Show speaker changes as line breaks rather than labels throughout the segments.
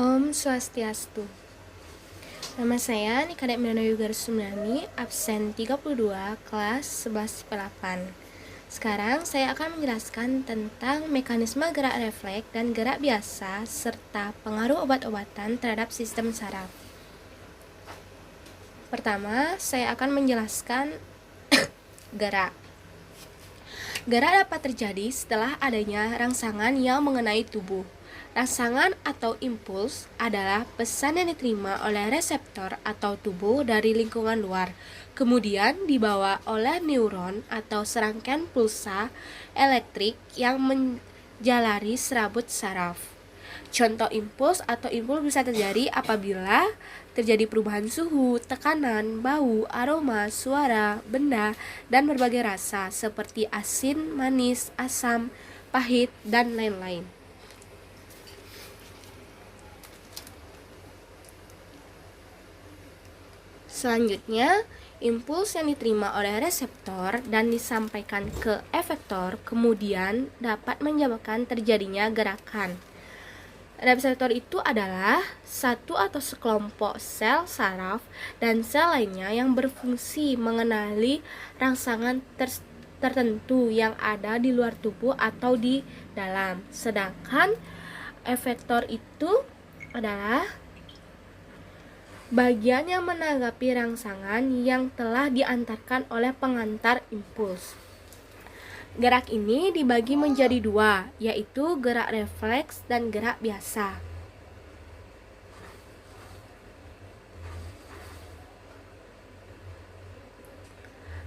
Om Swastiastu. Nama saya Nikadek Milana Yuga Sumnani, absen 32, kelas 11-8. Sekarang saya akan menjelaskan tentang mekanisme gerak refleks dan gerak biasa serta pengaruh obat-obatan terhadap sistem saraf. Pertama, saya akan menjelaskan gerak. Gerak dapat terjadi setelah adanya rangsangan yang mengenai tubuh. Rangsangan atau impuls adalah pesan yang diterima oleh reseptor atau tubuh dari lingkungan luar, kemudian dibawa oleh neuron atau serangkaian pulsa elektrik yang menjalari serabut saraf. Contoh impuls bisa terjadi apabila terjadi perubahan suhu, tekanan, bau, aroma, suara, benda, dan berbagai rasa seperti asin, manis, asam, pahit, dan lain-lain. Selanjutnya, impuls yang diterima oleh reseptor dan disampaikan ke efektor kemudian dapat menyebabkan terjadinya gerakan. Reseptor itu adalah satu atau sekelompok sel saraf dan sel lainnya yang berfungsi mengenali rangsangan tertentu yang ada di luar tubuh atau di dalam. Sedangkan efektor itu adalah bagian yang menanggapi rangsangan yang telah diantarkan oleh pengantar impuls. Gerak ini dibagi menjadi dua, yaitu gerak refleks dan gerak biasa.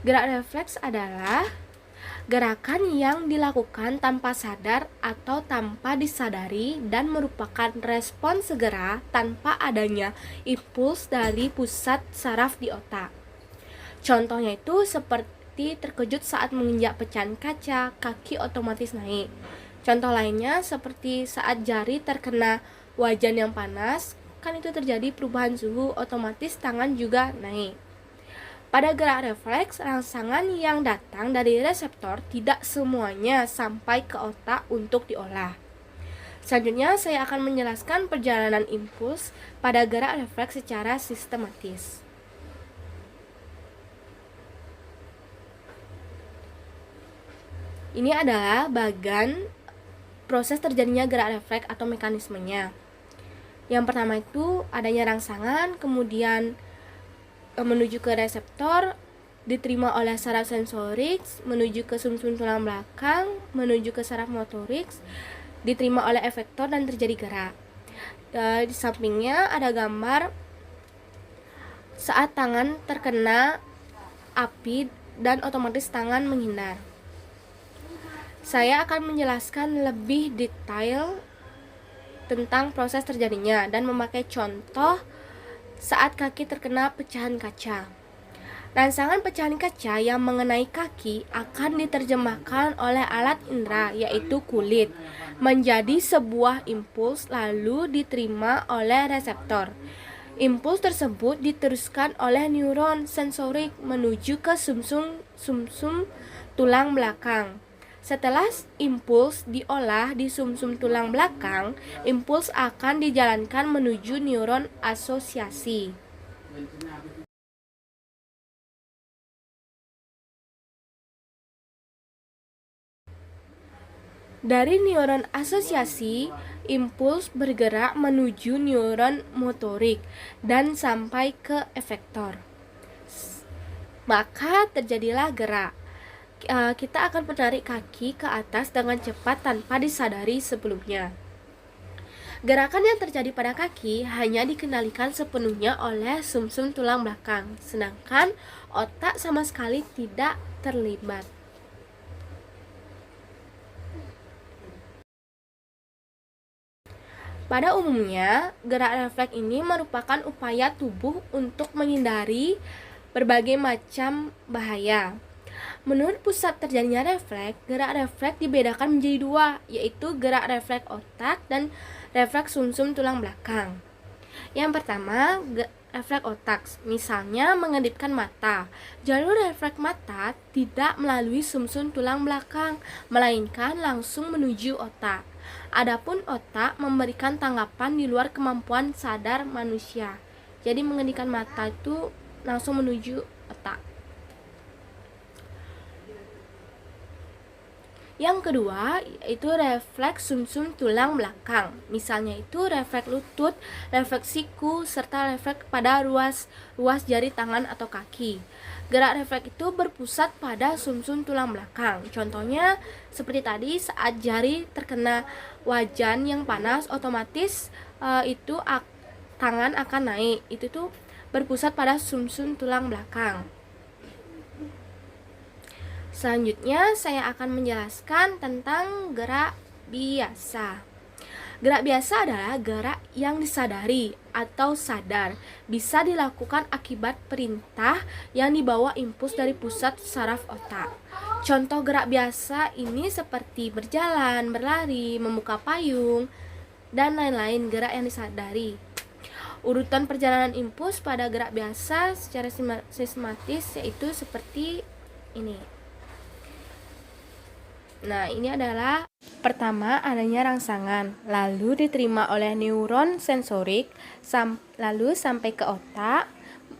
Gerak refleks adalah gerakan yang dilakukan tanpa sadar atau tanpa disadari dan merupakan respon segera tanpa adanya impuls dari pusat saraf di otak. Contohnya itu seperti terkejut saat menginjak pecahan kaca, kaki otomatis naik. Contoh lainnya seperti saat jari terkena wajan yang panas, kan itu terjadi perubahan suhu, otomatis tangan juga naik. Pada gerak refleks, rangsangan yang datang dari reseptor tidak semuanya sampai ke otak untuk diolah. Selanjutnya, saya akan menjelaskan perjalanan impuls pada gerak refleks secara sistematis. Ini adalah bagian proses terjadinya gerak refleks atau mekanismenya. Yang pertama itu adanya rangsangan, kemudian menuju ke reseptor, diterima oleh saraf sensorik, menuju ke sumsum tulang belakang, menuju ke saraf motorik, diterima oleh efektor dan terjadi gerak. Di sampingnya ada gambar saat tangan terkena api dan otomatis tangan menghindar. Saya akan menjelaskan lebih detail tentang proses terjadinya dan memakai contoh saat kaki terkena pecahan kaca. Rangsangan pecahan kaca yang mengenai kaki akan diterjemahkan oleh alat indera, yaitu kulit, menjadi sebuah impuls lalu diterima oleh reseptor. Impuls tersebut diteruskan oleh neuron sensorik menuju ke sumsum tulang belakang. Setelah impuls diolah di sumsum tulang belakang, impuls akan dijalankan menuju neuron asosiasi. Dari neuron asosiasi, impuls bergerak menuju neuron motorik dan sampai ke efektor. Maka terjadilah gerak. Kita akan menarik kaki ke atas dengan cepat tanpa disadari sebelumnya. Gerakan yang terjadi pada kaki hanya dikendalikan sepenuhnya oleh sumsum tulang belakang, sedangkan otak sama sekali tidak terlibat. Pada umumnya, gerak refleks ini merupakan upaya tubuh untuk menghindari berbagai macam bahaya. Menurut pusat terjadinya refleks, gerak refleks dibedakan menjadi dua, yaitu gerak refleks otak dan refleks sumsum tulang belakang. Yang pertama, refleks otak, misalnya mengedipkan mata. Jalur refleks mata tidak melalui sumsum tulang belakang, melainkan langsung menuju otak. Adapun otak memberikan tanggapan di luar kemampuan sadar manusia. Jadi mengendalikan mata itu langsung menuju otak. Yang kedua, itu refleks sumsum tulang belakang. Misalnya itu refleks lutut, refleks siku, serta refleks pada ruas jari tangan atau kaki. Gerak refleks itu berpusat pada sumsum tulang belakang. Contohnya seperti tadi, saat jari terkena wajan yang panas, otomatis tangan akan naik. Itu tuh berpusat pada sumsum tulang belakang. Selanjutnya saya akan menjelaskan tentang gerak biasa. Gerak biasa adalah gerak yang disadari atau sadar, bisa dilakukan akibat perintah yang dibawa impuls dari pusat saraf otak. Contoh gerak biasa ini seperti berjalan, berlari, membuka payung, dan lain-lain gerak yang disadari. Urutan perjalanan impuls pada gerak biasa secara sistematis yaitu seperti ini. Nah, ini adalah pertama adanya rangsangan, lalu diterima oleh neuron sensorik, lalu sampai ke otak,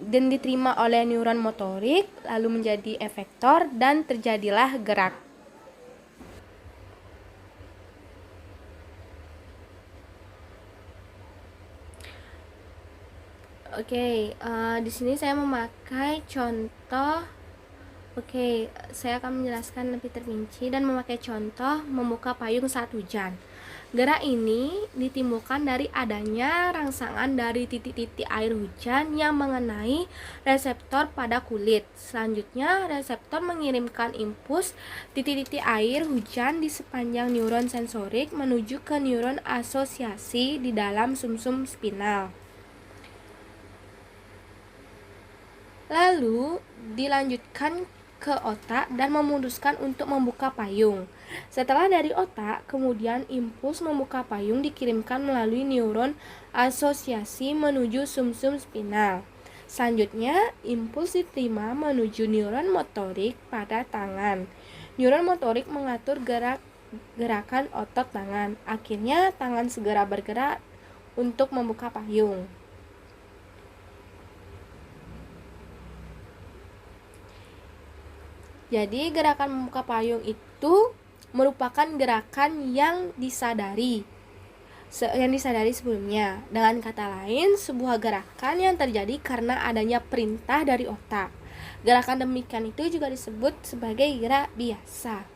dan diterima oleh neuron motorik, lalu menjadi efektor, dan terjadilah gerak. Oke, di sini saya memakai contoh. Saya akan menjelaskan lebih terperinci dan memakai contoh membuka payung saat hujan. Gerak ini ditimbulkan dari adanya rangsangan dari titik-titik air hujan yang mengenai reseptor pada kulit. Selanjutnya, reseptor mengirimkan impuls titik-titik air hujan di sepanjang neuron sensorik menuju ke neuron asosiasi di dalam sumsum spinal. Lalu dilanjutkan ke otak dan memutuskan untuk membuka payung. Setelah dari otak, kemudian impuls membuka payung dikirimkan melalui neuron asosiasi menuju sumsum spinal. Selanjutnya, impuls diterima menuju neuron motorik pada tangan. Neuron motorik mengatur gerakan otot tangan. Akhirnya, tangan segera bergerak untuk membuka payung. Jadi gerakan membuka payung itu merupakan gerakan yang disadari sebelumnya. Dengan kata lain, sebuah gerakan yang terjadi karena adanya perintah dari otak. Gerakan demikian itu juga disebut sebagai gerak biasa.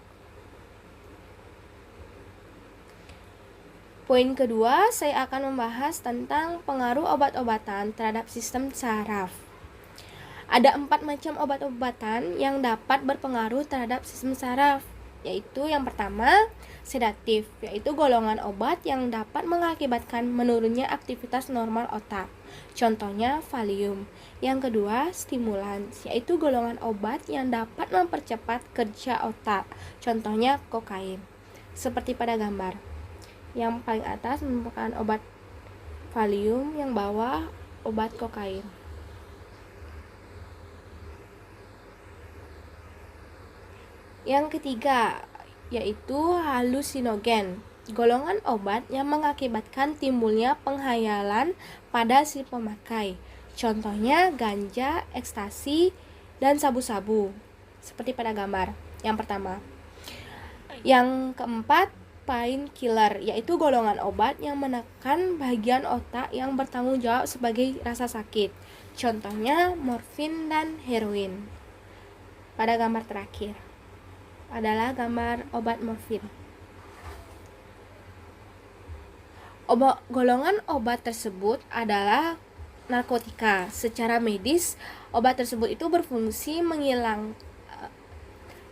Poin kedua, saya akan membahas tentang pengaruh obat-obatan terhadap sistem saraf. Ada 4 macam obat-obatan yang dapat berpengaruh terhadap sistem saraf, yaitu yang pertama, sedatif, yaitu golongan obat yang dapat mengakibatkan menurunnya aktivitas normal otak. Contohnya Valium. Yang kedua, stimulan, yaitu golongan obat yang dapat mempercepat kerja otak. Contohnya kokain. Seperti pada gambar. Yang paling atas merupakan obat Valium, yang bawah obat kokain. Yang ketiga, yaitu halusinogen, golongan obat yang mengakibatkan timbulnya penghayalan pada si pemakai. Contohnya ganja, ekstasi, dan sabu-sabu. Seperti pada gambar yang pertama. Yang keempat, painkiller, yaitu golongan obat yang menekan bagian otak yang bertanggung jawab sebagai rasa sakit. Contohnya morfin dan heroin. Pada gambar terakhir adalah gambar obat morfin. Golongan obat tersebut adalah narkotika. Secara medis, obat tersebut itu berfungsi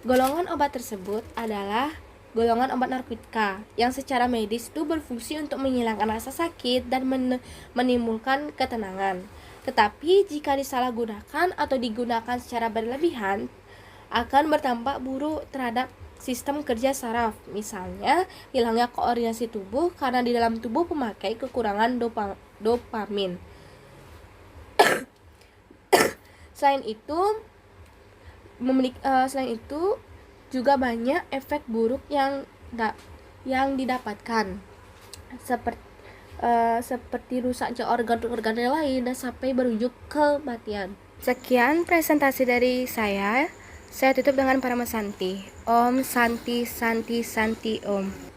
golongan obat tersebut adalah golongan obat narkotika yang secara medis itu berfungsi untuk menghilangkan rasa sakit dan menimbulkan ketenangan. Tetapi jika disalahgunakan atau digunakan secara berlebihan, akan berdampak buruk terhadap sistem kerja saraf. Misalnya, hilangnya koordinasi tubuh karena di dalam tubuh pemakai kekurangan dopamin. Selain itu juga banyak efek buruk yang yang didapatkan, seperti rusaknya organ-organ yang lain dan sampai berujung kematian. Sekian presentasi dari saya. Saya tutup dengan Paramasanti. Om Santi Santi Santi Om.